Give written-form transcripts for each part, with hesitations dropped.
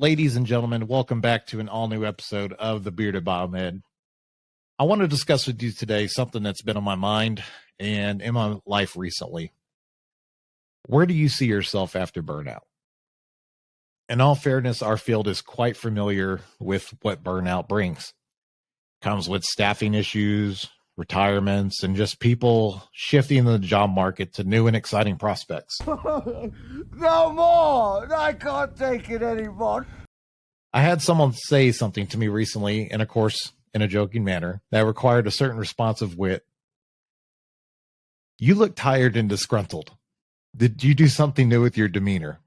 Ladies and gentlemen, welcome back to an all-new episode of the Bearded Biomed. I want to discuss with you today something that's been on my mind and in my life recently. Where do you see yourself after burnout? In all fairness, our field is quite familiar with what burnout brings. Comes with staffing issues, retirements, and just people shifting the job market to new and exciting prospects. No more! I can't take it anymore. I had someone say something to me recently, and of course, in a joking manner, that required a certain response of wit. You look tired and disgruntled. Did you do something new with your demeanor?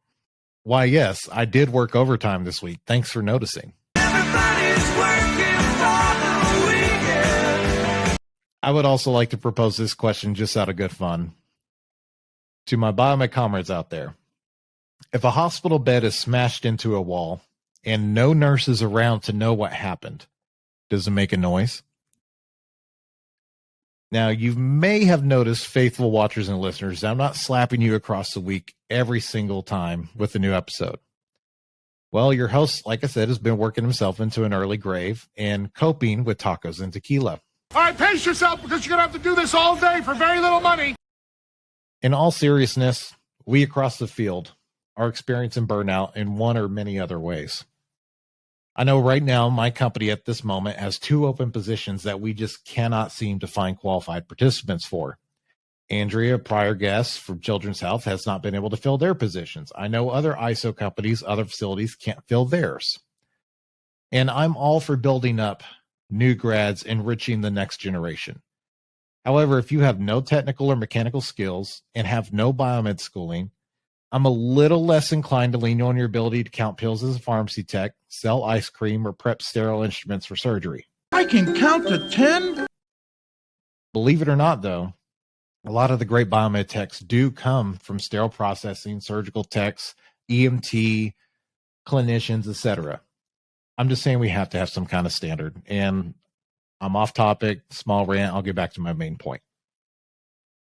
Why, yes, I did work overtime this week. Thanks for noticing. Everybody's working for the weekend. I would also like to propose this question just out of good fun. To my Biomed comrades out there, if a hospital bed is smashed into a wall and no nurse is around to know what happened, does it make a noise? Now, you may have noticed, faithful watchers and listeners, that I'm not slapping you across the week every single time with a new episode. Well, your host, like I said, has been working himself into an early grave and coping with tacos and tequila. All right, pace yourself because you're going to have to do this all day for very little money. In all seriousness, we across the field are experiencing burnout in one or many other ways. I know right now my company at this moment has 2 open positions that we just cannot seem to find qualified participants for. Andrea, prior guest from Children's Health, has not been able to fill their positions. I know other ISO companies, other facilities can't fill theirs. And I'm all for building up new grads, enriching the next generation. However, if you have no technical or mechanical skills and have no biomed schooling, I'm a little less inclined to lean on your ability to count pills as a pharmacy tech, sell ice cream, or prep sterile instruments for surgery. I can count to 10. Believe it or not, though, a lot of the great biomed techs do come from sterile processing, surgical techs, EMT, clinicians, etc. I'm just saying we have to have some kind of standard. And I'm off topic, small rant. I'll get back to my main point.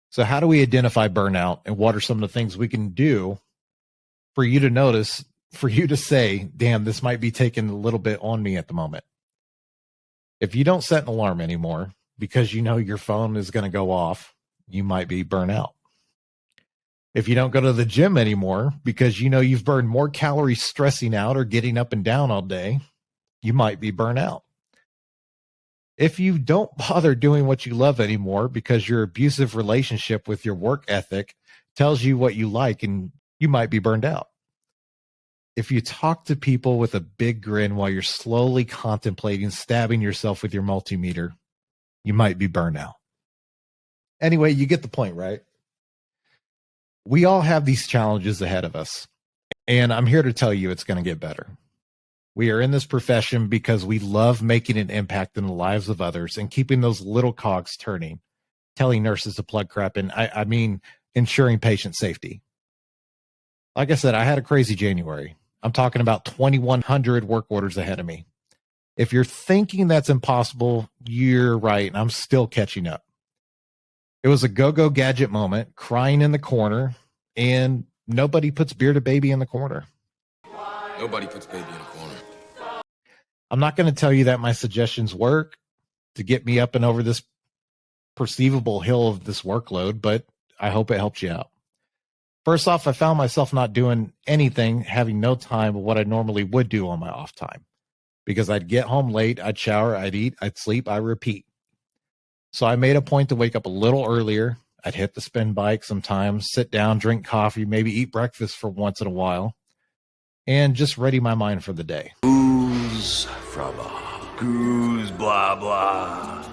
So how do we identify burnout, and what are some of the things we can do for you to notice, for you to say, damn, this might be taking a little bit on me at the moment? If you don't set an alarm anymore because you know your phone is going to go off, you might be burnout. If you don't go to the gym anymore because you know you've burned more calories stressing out or getting up and down all day, you might be burnout. If you don't bother doing what you love anymore because your abusive relationship with your work ethic tells you what you like, and you might be burned out. If you talk to people with a big grin while you're slowly contemplating stabbing yourself with your multimeter, you might be burnout. Anyway, you get the point, right? We all have these challenges ahead of us, and I'm here to tell you it's going to get better. We are in this profession because we love making an impact in the lives of others and keeping those little cogs turning, telling nurses to plug crap in. I mean, ensuring patient safety. Like I said, I had a crazy January. I'm talking about 2,100 work orders ahead of me. If you're thinking that's impossible, you're right. And I'm still catching up. It was a go-go gadget moment, crying in the corner, and nobody puts Bearded Baby in the corner. Nobody puts baby in a corner. I'm not going to tell you that my suggestions work to get me up and over this perceivable hill of this workload, but I hope it helps you out. First off, I found myself not doing anything, having no time of what I normally would do on my off time, because I'd get home late, I'd shower, I'd eat, I'd sleep, I repeat. So I made a point to wake up a little earlier. I'd hit the spin bike sometimes, sit down, drink coffee, maybe eat breakfast for once in a while, and just ready my mind for the day. Goose blah blah.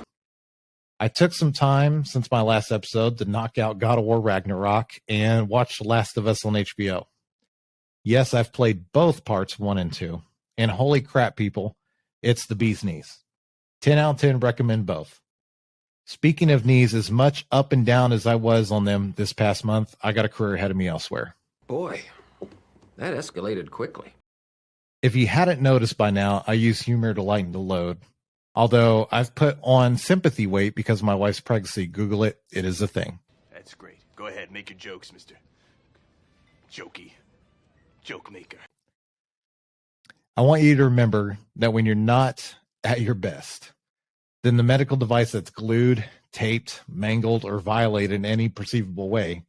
I took some time since my last episode to knock out God of War Ragnarok and watch The Last of Us on HBO. Yes, I've played both parts 1 and 2, and holy crap, people, it's the bee's knees. 10 out of 10 recommend both. Speaking of knees, as much up and down as I was on them this past month, I got a career ahead of me elsewhere. Boy, that escalated quickly. If you hadn't noticed by now, I use humor to lighten the load. Although I've put on sympathy weight because of my wife's pregnancy. Google it. It is a thing. That's great. Go ahead, make your jokes, Mr. Jokey. Joke maker. I want you to remember that when you're not at your best, then the medical device that's glued, taped, mangled, or violated in any perceivable way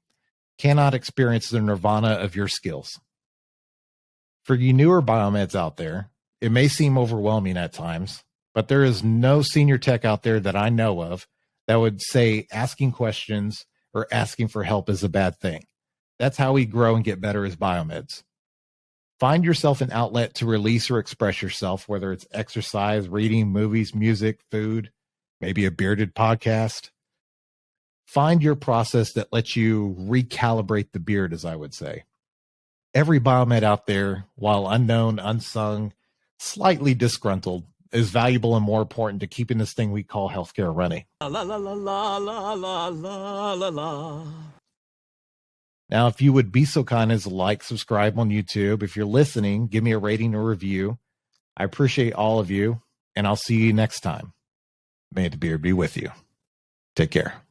cannot experience the nirvana of your skills. For you newer biomeds out there, it may seem overwhelming at times, but there is no senior tech out there that I know of that would say asking questions or asking for help is a bad thing. That's how we grow and get better as biomeds. Find yourself an outlet to release or express yourself, whether it's exercise, reading, movies, music, food, maybe a bearded podcast. Find your process that lets you recalibrate the beard, as I would say. Every biomed out there, while unknown, unsung, slightly disgruntled, is valuable and more important to keeping this thing we call healthcare running. La la la la la la la la la la. Now, if you would be so kind as to like, subscribe on YouTube. If you're listening, give me a rating or review. I appreciate all of you, and I'll see you next time. May the beard be with you. Take care.